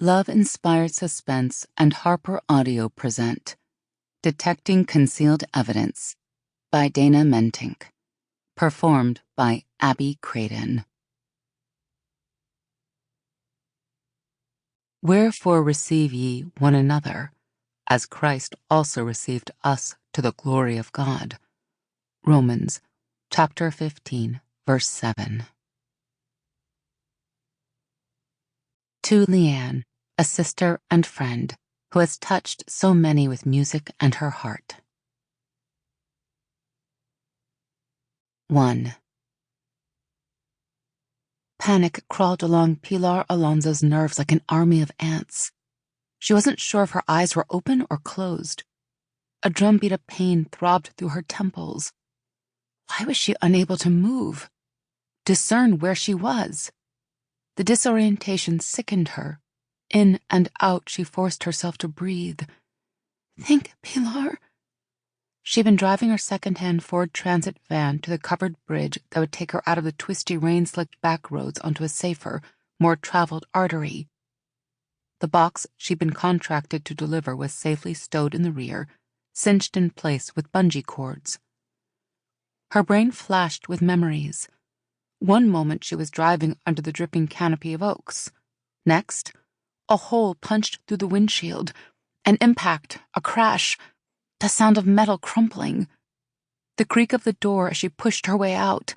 Love-inspired suspense and HarlequinAudio present Detecting Concealed Evidence by Dana Mentink. Performed by Abby Craden. Wherefore receive ye one another, as Christ also received us to the glory of God. Romans chapter 15, verse 7. To Leanne, a sister and friend who has touched so many with music and her heart. 1. Panic crawled along Pilar Alonso's nerves like an army of ants. She wasn't sure if her eyes were open or closed. A drumbeat of pain throbbed through her temples. Why was she unable to move? Discern where she was? The disorientation sickened her. In and out she forced herself to breathe. Think, Pilar. She'd been driving her second-hand Ford Transit van to the covered bridge that would take her out of the twisty, rain-slicked back roads onto a safer, more traveled artery. The box she'd been contracted to deliver was safely stowed in the rear, cinched in place with bungee cords. Her brain flashed with memories. One moment she was driving under the dripping canopy of oaks. Next, a hole punched through the windshield, an impact, a crash, the sound of metal crumpling, the creak of the door as she pushed her way out,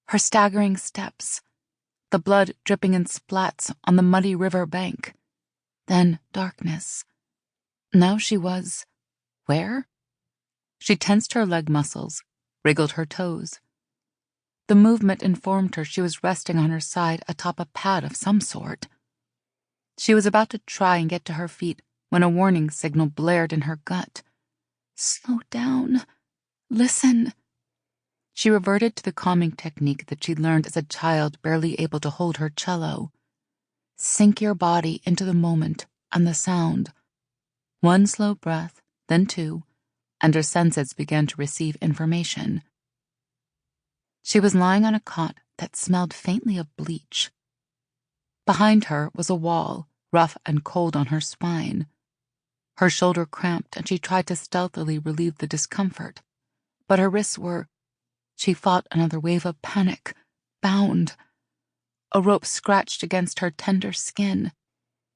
her staggering steps, the blood dripping in splats on the muddy river bank, then darkness. Now she was... where? She tensed her leg muscles, wriggled her toes. The movement informed her she was resting on her side atop a pad of some sort. She was about to try and get to her feet when a warning signal blared in her gut. Slow down. Listen. She reverted to the calming technique that she'd learned as a child barely able to hold her cello. Sink your body into the moment and the sound. One slow breath, then two, and her senses began to receive information. She was lying on a cot that smelled faintly of bleach. Behind her was a wall, rough and cold on her spine. Her shoulder cramped and she tried to stealthily relieve the discomfort, but her wrists were... She fought another wave of panic, bound. A rope scratched against her tender skin.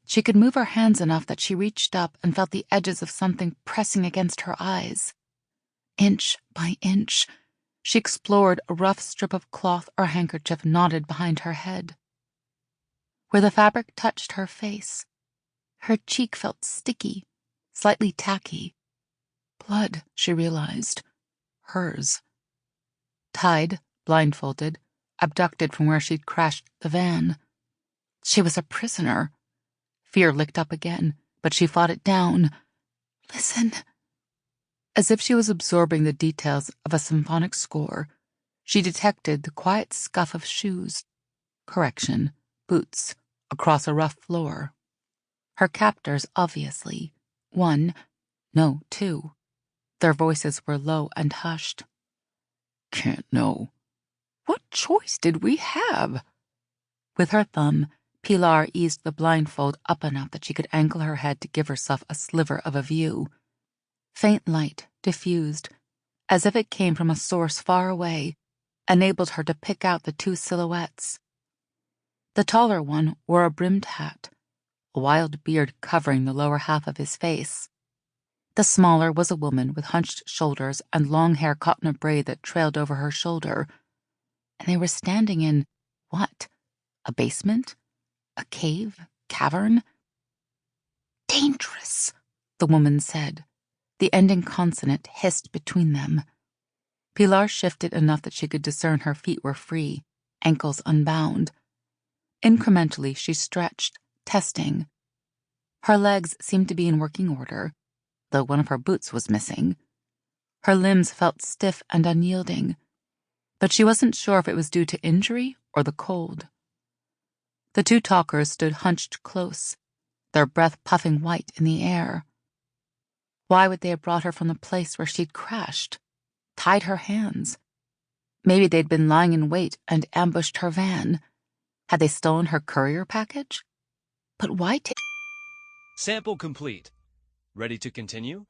She could move her hands enough that she reached up and felt the edges of something pressing against her eyes. Inch by inch, she explored a rough strip of cloth or handkerchief knotted behind her head. Where the fabric touched her face, her cheek felt sticky, slightly tacky. Blood, she realized. Hers. Tied, blindfolded, abducted from where she'd crashed the van. She was a prisoner. Fear licked up again, but she fought it down. Listen. As if she was absorbing the details of a symphonic score, she detected the quiet scuff of shoes. Correction, boots, across a rough floor. Her captors, obviously. One, no, two. Their voices were low and hushed. Can't know. What choice did we have? With her thumb, Pilar eased the blindfold up enough that she could angle her head to give herself a sliver of a view. Faint light, diffused, as if it came from a source far away, enabled her to pick out the two silhouettes. The taller one wore a brimmed hat, a wild beard covering the lower half of his face. The smaller was a woman with hunched shoulders and long hair caught in a braid that trailed over her shoulder. And they were standing in, what? A basement? A cave? Cavern? Dangerous, the woman said. The ending consonant hissed between them. Pilar shifted enough that she could discern her feet were free, ankles unbound. Incrementally, she stretched, testing. Her legs seemed to be in working order, though one of her boots was missing. Her limbs felt stiff and unyielding, but she wasn't sure if it was due to injury or the cold. The two talkers stood hunched close, their breath puffing white in the air. Why would they have brought her from the place where she'd crashed, tied her hands? Maybe they'd been lying in wait and ambushed her van. Had they stolen her courier package? But why Sample complete. Ready to continue?